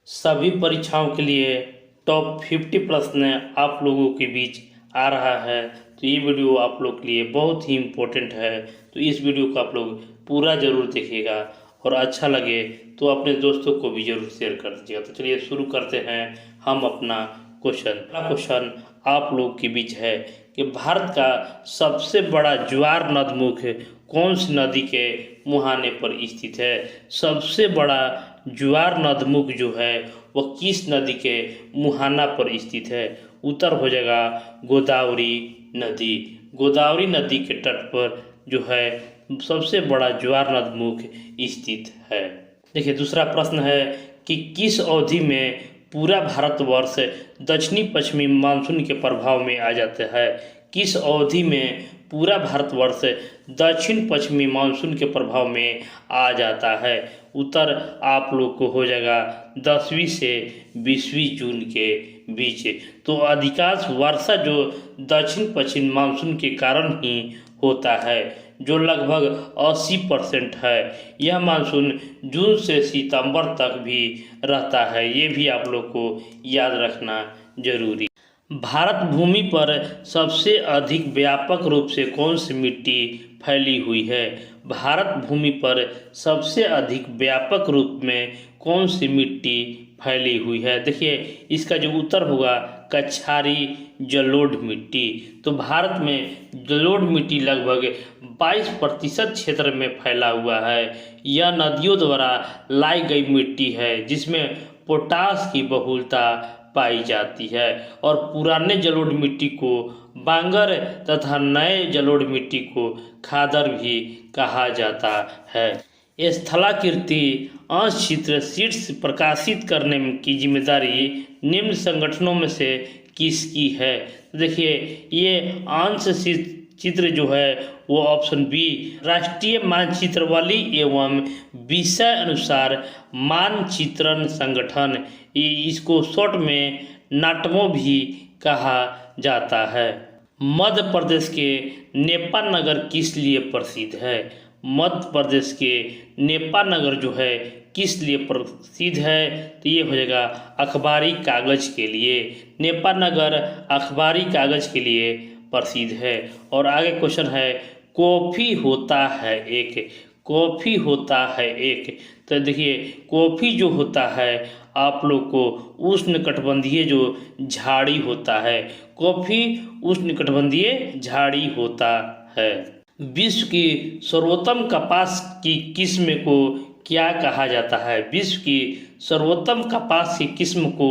सभी परीक्षाओं के लिए टॉप 50 प्रश्न आप लोगों के बीच आ रहा है। तो ये वीडियो आप लोग के लिए बहुत ही इम्पोर्टेंट है। तो इस वीडियो को आप लोग पूरा ज़रूर देखिएगा और अच्छा लगे तो अपने दोस्तों को भी ज़रूर शेयर कर दीजिएगा। तो चलिए शुरू करते हैं हम अपना क्वेश्चन। पहला क्वेश्चन आप लोग के बीच है कि भारत का सबसे बड़ा ज्वार नदमुख कौन सी नदी के मुहाने पर स्थित है। सबसे बड़ा ज्वार नदमुख जो है वह किस नदी के मुहाना पर स्थित है। उत्तर हो जाएगा गोदावरी नदी। गोदावरी नदी के तट पर जो है सबसे बड़ा ज्वार नदमुख स्थित है। देखिए दूसरा प्रश्न है कि किस अवधि में पूरा भारतवर्ष दक्षिणी पश्चिमी मानसून के प्रभाव में आ जाता है। किस अवधि में पूरा भारतवर्ष दक्षिण पश्चिमी मानसून के प्रभाव में आ जाता है। उत्तर आप लोग को हो जाएगा 10वीं से 20वीं जून के बीच। तो अधिकांश वर्षा जो दक्षिण पश्चिम मानसून के कारण ही होता है, जो लगभग 80% है। यह मानसून जून से सितंबर तक भी रहता है, ये भी आप लोग को याद रखना जरूरी। भारत भूमि पर सबसे अधिक व्यापक रूप से कौन सी मिट्टी फैली हुई है। भारत भूमि पर सबसे अधिक व्यापक रूप में कौन सी मिट्टी फैली हुई है। देखिए इसका जो उत्तर होगा कछारी जलोढ़ मिट्टी। तो भारत में जलोढ़ मिट्टी लगभग 22% क्षेत्र में फैला हुआ है। यह नदियों द्वारा लाई गई मिट्टी है जिसमें पोटास की बहुलता पाई जाती है। और पुराने जलोढ़ मिट्टी को बांगर तथा नए जलोढ़ मिट्टी को खादर भी कहा जाता है। स्थलाकृति अंश चित्र शीर्ष प्रकाशित करने की जिम्मेदारी निम्न संगठनों में से किसकी है। देखिए ये अंश चित्र जो है वो ऑप्शन बी राष्ट्रीय मानचित्रवाली एवं विषय अनुसार मानचित्रण संगठन, इसको शॉर्ट में नाटमो भी कहा जाता है। मध्य प्रदेश के नेपाल नगर किस लिए प्रसिद्ध है। मध्य प्रदेश के नेपाल नगर जो है किस लिए प्रसिद्ध है। तो ये हो जाएगा अखबारी कागज के लिए। नेपाल नगर अखबारी कागज के लिए प्रसिद्ध है। और आगे क्वेश्चन है कॉफ़ी होता है एक। कॉफ़ी होता है एक। तो देखिए कॉफ़ी जो होता है आप लोग को उष्णकटिबंधीय जो झाड़ी होता है। कॉफ़ी उष्णकटिबंधीय झाड़ी होता है। विश्व की सर्वोत्तम कपास की किस्म को क्या कहा जाता है। विश्व की सर्वोत्तम कपास की किस्म को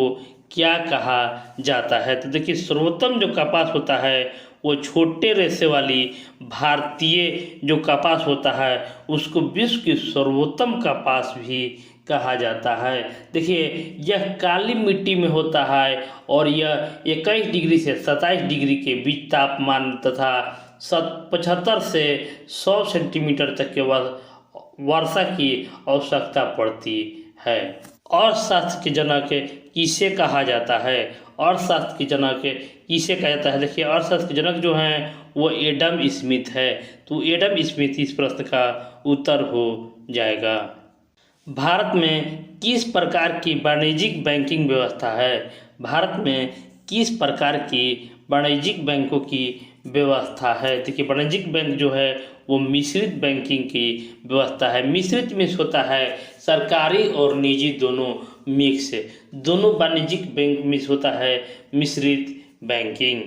क्या कहा जाता है। तो देखिए सर्वोत्तम जो कपास होता है वो छोटे रेशे वाली भारतीय जो कपास होता है उसको विश्व की सर्वोत्तम कपास भी कहा जाता है। देखिए यह काली मिट्टी में होता है और यह 21 डिग्री से 27 डिग्री के बीच तापमान तथा 75 से 100 सेंटीमीटर तक के वर्षा की आवश्यकता पड़ती है। अर्थशास्त्र के जनक किसे कहा जाता है। अर्थशास्त्र के जनक किसे कहा जाता है। देखिए अर्थशास्त्र के जनक जो हैं वो एडम स्मिथ है। तो एडम स्मिथ इस प्रश्न का उत्तर हो जाएगा। भारत में किस प्रकार की वाणिज्यिक बैंकिंग व्यवस्था है। भारत में किस प्रकार की वाणिज्यिक बैंकों की व्यवस्था है। देखिए वाणिज्यिक बैंक जो है वो मिश्रित बैंकिंग की व्यवस्था है। मिश्रित में होता है सरकारी और निजी दोनों मिक्स। दोनों वाणिज्यिक बैंक में होता है मिश्रित बैंकिंग।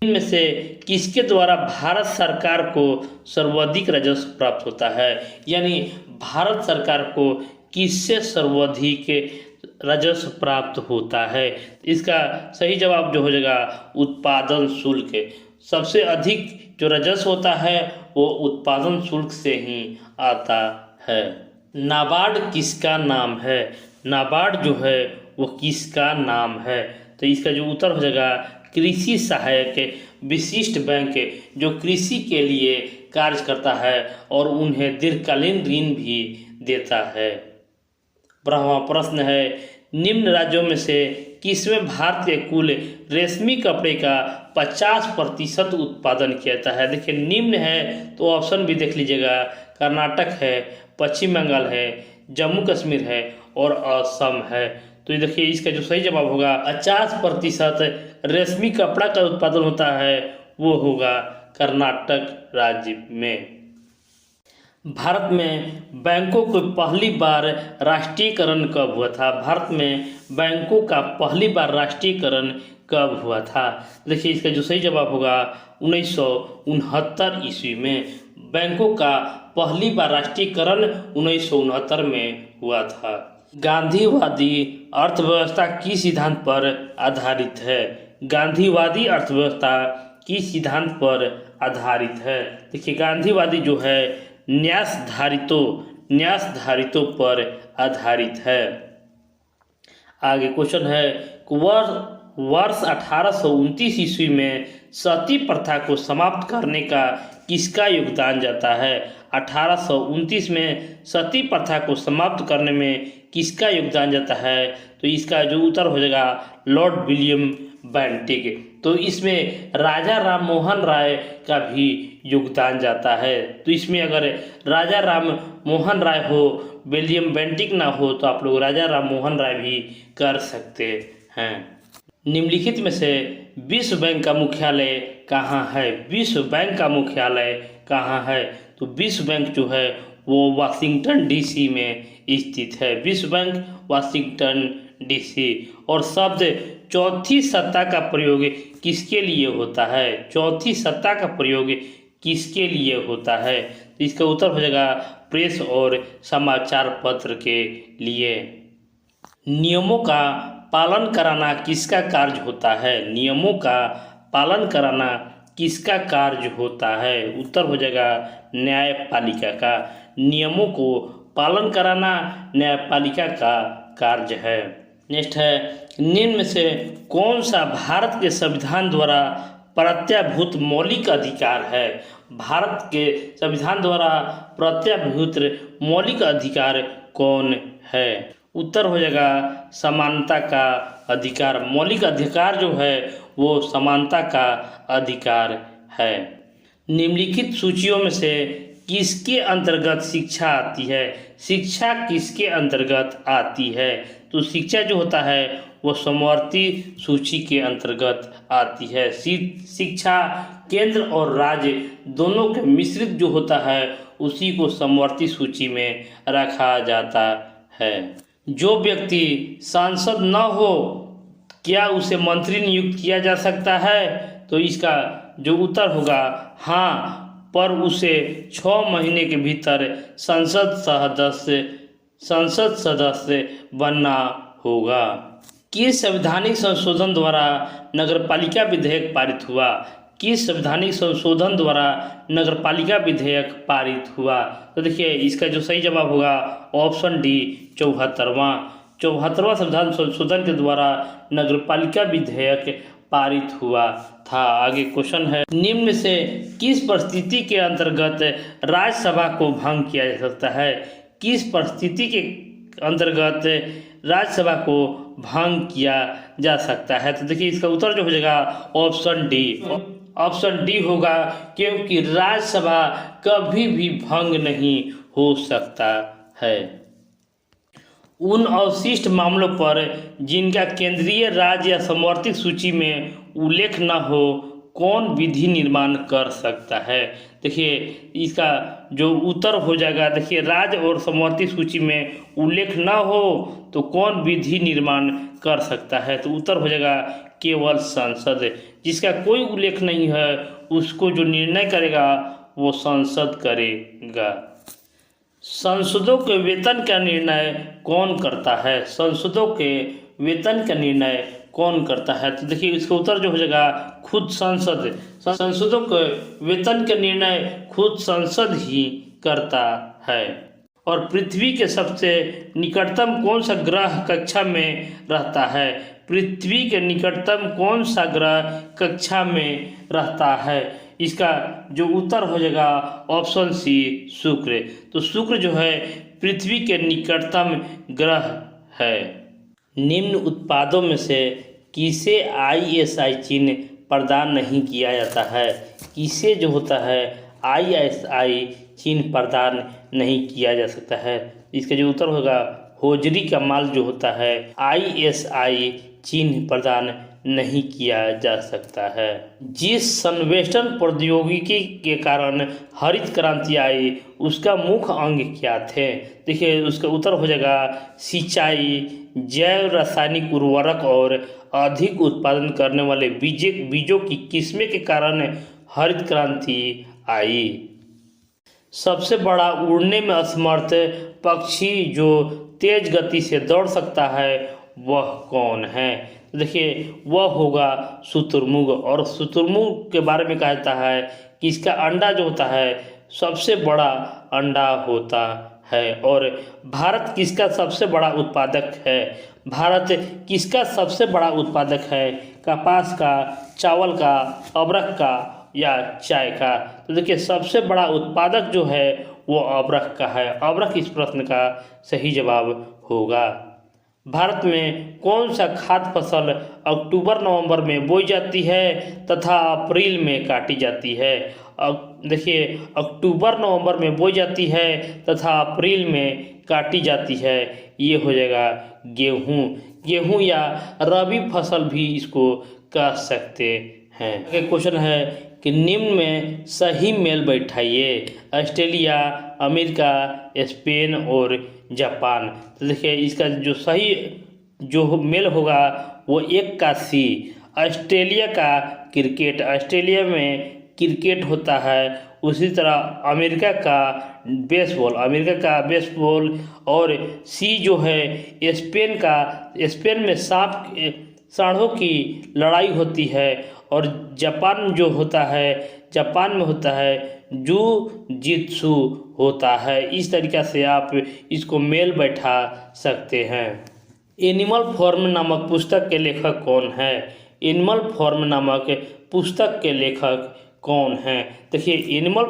इनमें से किसके द्वारा भारत सरकार को सर्वाधिक राजस्व प्राप्त होता है। यानी भारत सरकार को किससे सर्वाधिक राजस्व प्राप्त होता है। इसका सही जवाब जो हो जाएगा उत्पादन शुल्क। सबसे अधिक जो राजस्व होता है वो उत्पादन शुल्क से ही आता है। नाबार्ड किसका नाम है। नाबार्ड जो है वो किसका नाम है। तो इसका जो उत्तर हो जाएगा कृषि सहायक विशिष्ट बैंक, जो कृषि के लिए कार्य करता है और उन्हें दीर्घकालीन ऋण भी देता है। ब्रह्मा प्रश्न है निम्न राज्यों में से किसमें भारत के कुल रेशमी कपड़े का 50% उत्पादन किया जाता है। देखिए निम्न है तो ऑप्शन भी देख लीजिएगा। कर्नाटक है, पश्चिम बंगाल है, जम्मू कश्मीर है और असम है। तो ये देखिए इसका जो सही जवाब होगा 50% रेशमी कपड़ा का उत्पादन होता है वो होगा कर्नाटक राज्य में। भारत में बैंकों को पहली बार राष्ट्रीयकरण कब हुआ था? भारत में बैंकों का पहली बार राष्ट्रीयकरण कब हुआ था? देखिए इसका जो सही जवाब होगा 1969 ईस्वी में। बैंकों का पहली बार राष्ट्रीयकरण 1969 में हुआ था। गांधीवादी अर्थव्यवस्था किस सिद्धांत पर आधारित है? गांधीवादी अर्थव्यवस्था किस सिद्धांत पर आधारित है? देखिए गांधीवादी जो है न्यासधारितों पर आधारित है। आगे क्वेश्चन है वर्ष 1829 ईस्वी में सती प्रथा को समाप्त करने का किसका योगदान जाता है? 1829 में सती प्रथा को समाप्त करने में किसका योगदान जाता है? तो इसका जो उत्तर हो जाएगा लॉर्ड विलियम बेंटिक। तो इसमें राजा राम मोहन राय का भी योगदान जाता है। तो इसमें अगर राजा राम मोहन राय हो, विलियम बेंटिक ना हो तो आप लोग राजा राम मोहन राय भी कर सकते हैं। निम्नलिखित में से विश्व बैंक का मुख्यालय कहाँ है? विश्व बैंक का मुख्यालय कहाँ है? तो विश्व बैंक जो है वो वाशिंगटन डीसी में स्थित है। विश्व बैंक वाशिंगटन डीसी। और शब्द चौथी सत्ता का प्रयोग किसके लिए होता है? चौथी सत्ता का प्रयोग किसके लिए होता है? तो इसका उत्तर हो जाएगा प्रेस और समाचार पत्र के लिए। नियमों का पालन कराना किसका कार्य होता है? नियमों का पालन कराना किसका कार्य होता है? उत्तर हो जाएगा न्यायपालिका का। नियमों को पालन कराना न्यायपालिका का कार्य है। नेक्स्ट है निम्न में से कौन सा भारत के संविधान द्वारा प्रत्याभूत मौलिक अधिकार है? भारत के संविधान द्वारा प्रत्याभूत मौलिक अधिकार कौन है? उत्तर हो जाएगा समानता का अधिकार। मौलिक अधिकार जो है वो समानता का अधिकार है। निम्नलिखित सूचियों में से किसके अंतर्गत शिक्षा आती है? शिक्षा किसके अंतर्गत आती है? तो शिक्षा जो होता है वो समवर्ती सूची के अंतर्गत आती है। शिक्षा केंद्र और राज्य दोनों के मिश्रित जो होता है उसी को समवर्ती सूची में रखा जाता है। जो व्यक्ति सांसद न हो क्या उसे मंत्री नियुक्त किया जा सकता है? तो इसका जो उत्तर होगा हाँ, पर उसे 6 महीने के भीतर संसद सदस्य बनना होगा। किस संवैधानिक संशोधन द्वारा नगरपालिका विधेयक पारित हुआ? किस संवैधानिक संशोधन द्वारा नगरपालिका विधेयक पारित हुआ? तो देखिए इसका जो सही जवाब होगा ऑप्शन डी 74वां संविधान संशोधन के द्वारा नगरपालिका विधेयक पारित हुआ था। आगे क्वेश्चन है निम्न में से किस परिस्थिति के अंतर्गत राज्यसभा को भंग किया जा सकता है? किस परिस्थिति के अंतर्गत राज्यसभा को भंग किया जा सकता है? तो देखिए इसका उत्तर जो हो जाएगा ऑप्शन डी होगा, क्योंकि राज्यसभा कभी भी भंग नहीं हो सकता है। उन अवशिष्ट मामलों पर जिनका केंद्रीय राज्य या समवर्ती सूची में उल्लेख न हो कौन विधि निर्माण कर सकता है? देखिए इसका जो उत्तर हो जाएगा, देखिए राज्य और समवर्ती सूची में उल्लेख न हो तो कौन विधि निर्माण कर सकता है? तो उत्तर हो जाएगा केवल संसद। जिसका कोई उल्लेख नहीं है उसको जो निर्णय करेगा वो संसद करेगा। संसदों के वेतन का निर्णय कौन करता है? संसदों के वेतन का निर्णय कौन करता है? तो देखिए इसका उत्तर जो हो जाएगा खुद संसद। संसदों के वेतन का निर्णय खुद संसद ही करता है। और पृथ्वी के सबसे निकटतम कौन सा ग्रह कक्षा में रहता है? पृथ्वी के निकटतम कौन सा ग्रह कक्षा में रहता है? इसका जो उत्तर हो जाएगा ऑप्शन सी शुक्र। तो शुक्र जो है पृथ्वी के निकटतम ग्रह है। निम्न उत्पादों में से किसे ISI चिन्ह प्रदान नहीं किया जाता है? किसे जो होता है ISI चिन्ह प्रदान नहीं किया जा सकता है? इसका जो उत्तर होगा होजरी का माल जो होता है ISI चिन्ह प्रदान नहीं किया जा सकता है। जिस संवेष्टन प्रौद्योगिकी के कारण हरित क्रांति आई उसका मुख्य अंग क्या थे? देखिए उसका उत्तर हो जाएगा सिंचाई, जैव रासायनिक उर्वरक और अधिक उत्पादन करने वाले बीजों की किस्में के कारण हरित क्रांति आई। सबसे बड़ा उड़ने में असमर्थ पक्षी जो तेज गति से दौड़ सकता है वह कौन है? देखिए वह होगा शुतुरमुर्ग। और शुतुरमुर्ग के बारे में कहा जाता है कि इसका अंडा जो होता है सबसे बड़ा अंडा होता है। और भारत किसका सबसे बड़ा उत्पादक है? भारत किसका सबसे बड़ा उत्पादक है? कपास का, चावल का, अदरक का या चाय का? तो देखिए सबसे बड़ा उत्पादक जो है वो अदरक का है। अदरक इस प्रश्न का सही जवाब होगा। भारत में कौन सा खाद्य फसल अक्टूबर-नवंबर में बोई जाती है तथा अप्रैल में काटी जाती है? देखिए अक्टूबर-नवंबर में बोई जाती है तथा अप्रैल में काटी जाती है। ये हो जाएगा गेहूँ। गेहूँ या रबी फसल भी इसको कह सकते हैं। एक क्वेश्चन है कि निम्न में सही मेल बैठाइए। ऑस्ट्रेलिया, अमेरिका, स्पेन और जापान। तो देखिए इसका जो सही जो मेल होगा वो 1 का सी। ऑस्ट्रेलिया का क्रिकेट, ऑस्ट्रेलिया में क्रिकेट होता है। उसी तरह अमेरिका का बेसबॉल और सी जो है स्पेन का, स्पेन में सांडों की लड़ाई होती है। और जापान जो होता है, जापान में होता है जूजित्सु होता है। इस तरीक़ा से आप इसको मेल बैठा सकते हैं। एनिमल फॉर्म नामक पुस्तक के लेखक कौन है? एनिमल फॉर्म नामक पुस्तक के लेखक कौन है? देखिए एनिमल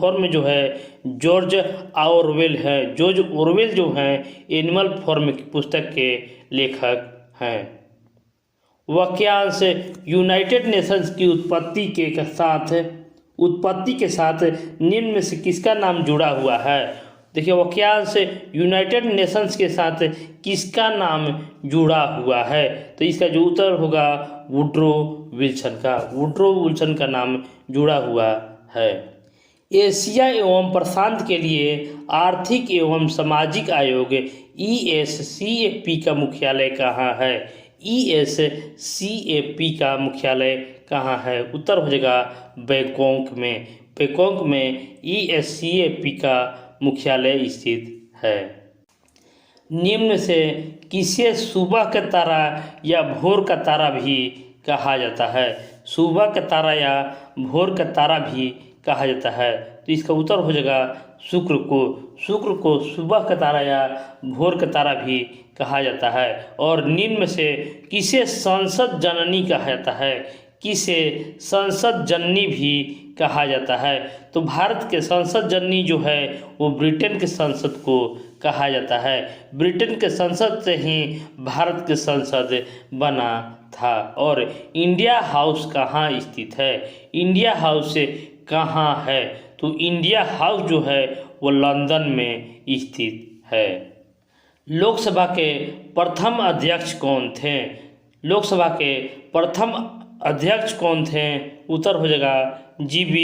फॉर्म जो है जॉर्ज ऑरवेल है। जॉर्ज ऑरवेल जो हैं एनिमल फॉर्म की पुस्तक के लेखक हैं। वाक्यांश यूनाइटेड नेशंस की उत्पत्ति के साथ निम्न में से किसका नाम जुड़ा हुआ है? देखिए वाक्यांश यूनाइटेड नेशंस के साथ किसका नाम जुड़ा हुआ है? तो इसका जो उत्तर होगा वुड्रो विल्सन का। वुड्रो विल्सन का नाम जुड़ा हुआ है। एशिया एवं प्रशांत के लिए आर्थिक एवं सामाजिक आयोग ESCAP का मुख्यालय कहाँ है? ESCAP का मुख्यालय कहाँ है? उत्तर हो जाएगा बैंकॉक में। बैंकॉक में ESCAP का मुख्यालय स्थित है। निम्न से किसे सुबह का तारा या भोर का तारा भी कहा जाता है? सुबह का तारा या भोर का तारा भी कहा जाता है। तो इसका उत्तर हो जाएगा शुक्र को। शुक्र को सुबह का तारा या भोर का तारा भी कहा जाता है। और निम्न में से किसे संसद जननी कहा जाता है? किसे संसद जननी भी कहा जाता है? तो भारत के संसद जननी जो है वो ब्रिटेन के संसद को कहा जाता है। ब्रिटेन के संसद से ही भारत के संसद बना था। और इंडिया हाउस कहाँ स्थित है? इंडिया हाउस कहाँ है? तो इंडिया हाउस जो है वो लंदन में स्थित है। लोकसभा के प्रथम अध्यक्ष कौन थे? लोकसभा के प्रथम अध्यक्ष कौन थे? उत्तर हो जाएगा GB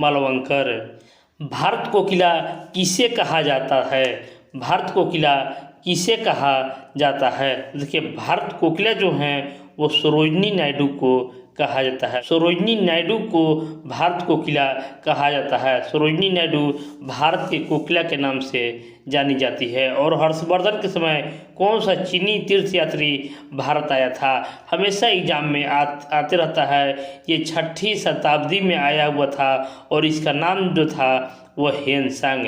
मालवंकर। भारत कोकिला किसे कहा जाता है? भारत कोकिला किसे कहा जाता है? देखिए भारत कोकिला जो हैं वो सरोजिनी नायडू को कहा जाता है। सरोजिनी नायडू को भारत कोकिला कहा जाता है। सरोजिनी नायडू भारत के कोकिला के नाम से जानी जाती है। और हर्षवर्धन के समय कौन सा चीनी तीर्थयात्री भारत आया था? हमेशा एग्जाम में आते रहता है। ये 6ठी शताब्दी में आया हुआ था और इसका नाम जो था वो हेनसांग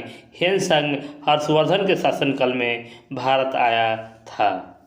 हर्षवर्धन के शासनकाल में भारत आया था।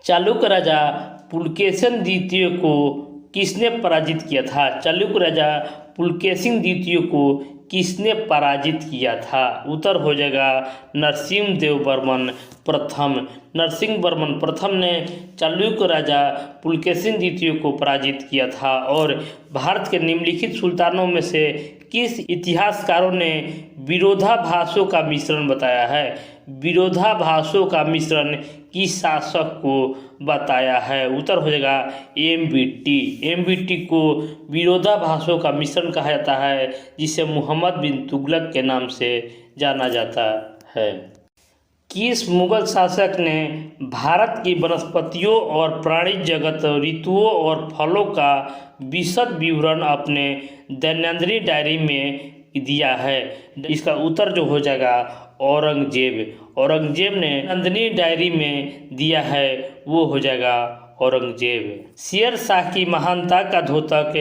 चालुक्य राजा पुलकेशिन द्वितीय को किसने पराजित किया था? चालुक्य राजा पुलकेशिन द्वितीय को किसने पराजित किया था? उत्तर हो जाएगा नरसिंह वर्मन प्रथम। नरसिंह वर्मन प्रथम ने चालुक्य राजा पुलकेशिन द्वितीय को पराजित किया था। और भारत के निम्नलिखित सुल्तानों में से किस इतिहासकारों ने विरोधाभासों का मिश्रण बताया है? विरोधाभासों का मिश्रण किस शासक को बताया है? उत्तर हो जाएगा MBT। MBT को विरोधाभासों का मिश्रण कहा जाता है, जिसे मोहम्मद बिन तुगलक के नाम से जाना जाता है। किस मुगल शासक ने भारत की वनस्पतियों और प्राणी जगत, ऋतुओं और फलों का विशद विवरण अपने दैनंदिन डायरी में दिया है? इसका उत्तर जो हो जाएगा औरंगजेब। औरंगजेब ने दैनंदिन डायरी में दिया है, वो हो जाएगा औरंगजेब। शेर शाह की महानता का द्योतक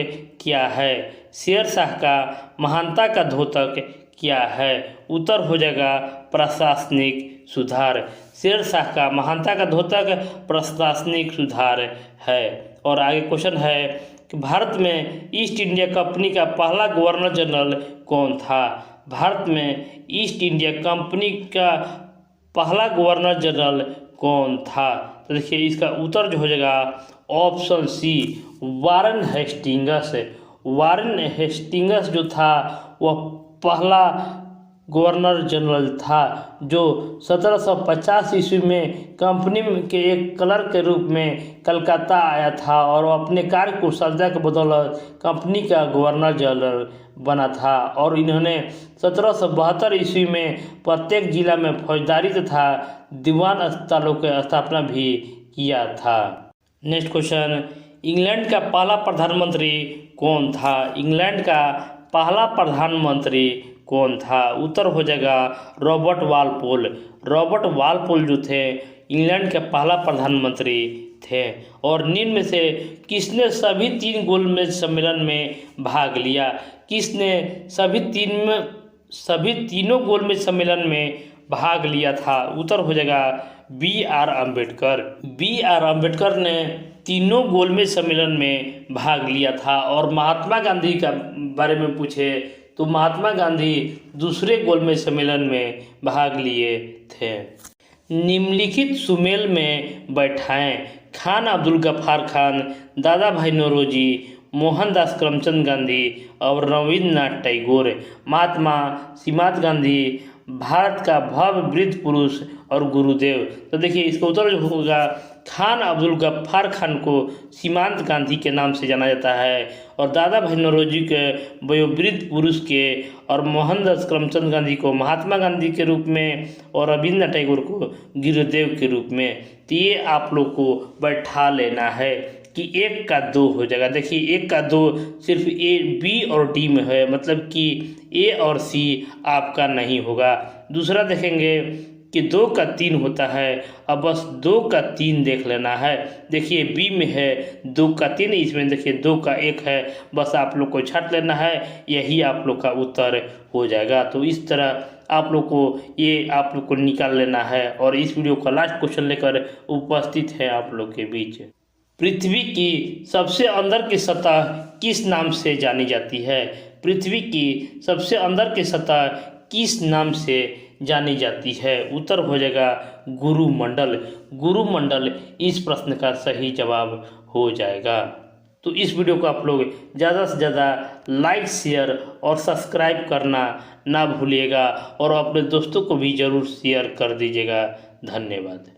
क्या है? शेर शाह का महानता का द्योतक क्या है? उत्तर हो जाएगा प्रशासनिक सुधार। शेर शाह का महानता का द्योतक प्रशासनिक सुधार है। और आगे क्वेश्चन है कि भारत में ईस्ट इंडिया कंपनी का पहला गवर्नर जनरल कौन था? भारत में ईस्ट इंडिया कंपनी का पहला गवर्नर जनरल कौन था? तो देखिए इसका उत्तर जो हो जाएगा option C, Warren Hastings. Warren Hastings जो था वह पहला गवर्नर जनरल था, जो 1750 ईस्वी में कंपनी के एक क्लर्क के रूप में कलकत्ता आया था और अपने कार्य कुशलता के बदौलत कंपनी का गवर्नर जनरल बना था। और इन्होंने 1772 ईस्वी में प्रत्येक जिला में फौजदारी तथा दीवान अस्पतालों की स्थापना भी किया था। नेक्स्ट क्वेश्चन, इंग्लैंड का पहला प्रधानमंत्री कौन था? इंग्लैंड का पहला प्रधानमंत्री कौन था? उत्तर हो जाएगा रॉबर्ट वालपोल। रॉबर्ट वालपोल जो थे इंग्लैंड के पहला प्रधानमंत्री थे। और निम्न में से किसने सभी 3 गोलमेज सम्मेलन में भाग लिया? किसने सभी तीनों गोलमेज सम्मेलन में भाग लिया था? उत्तर हो जाएगा BR अम्बेडकर। BR अम्बेडकर ने तीनों गोलमेज सम्मेलन में भाग लिया था। और महात्मा गांधी का बारे में पूछे तो महात्मा गांधी दूसरे गोलमेज सम्मेलन में भाग लिए थे। निम्नलिखित सुमेल में बैठाएं खान अब्दुल गफ्फार खान, दादा भाई नौरोजी, मोहनदास करमचंद गांधी और रविंद्रनाथ टैगोर। महात्मा सीमांत गांधी भारत का भव्य वृद्ध पुरुष और गुरुदेव। तो देखिए इसका उत्तर जो होगा खान अब्दुल गफ्फार खान को सीमांत गांधी के नाम से जाना जाता है, और दादा भाई नौरोजी के वयोवृद्ध पुरुष के, और मोहनदास करमचंद गांधी को महात्मा गांधी के रूप में, और रविंद्रनाथ टैगोर को गुरुदेव के रूप में। तो ये आप लोग को बैठा लेना है कि 1 का 2 हो जाएगा। देखिए 1 का 2 सिर्फ A, B और D में है, मतलब कि A और C आपका नहीं होगा। दूसरा देखेंगे कि 2 का 3 होता है, अब बस 2 का 3 देख लेना है। देखिए B में है 2 का 3, इसमें देखिए 2 का 1 है, बस आप लोग को छाट लेना है, यही आप लोग का उत्तर हो जाएगा। तो इस तरह आप लोग को निकाल लेना है। और इस वीडियो का लास्ट क्वेश्चन लेकर उपस्थित है आप लोग के बीच। पृथ्वी की सबसे अंदर की सतह किस नाम से जानी जाती है? पृथ्वी की सबसे अंदर की सतह किस नाम से जानी जाती है? उत्तर हो जाएगा गुरुमंडल। गुरुमंडल इस प्रश्न का सही जवाब हो जाएगा। तो इस वीडियो को आप लोग ज़्यादा से ज़्यादा लाइक, शेयर और सब्सक्राइब करना ना भूलिएगा, और अपने दोस्तों को भी ज़रूर शेयर कर दीजिएगा। धन्यवाद।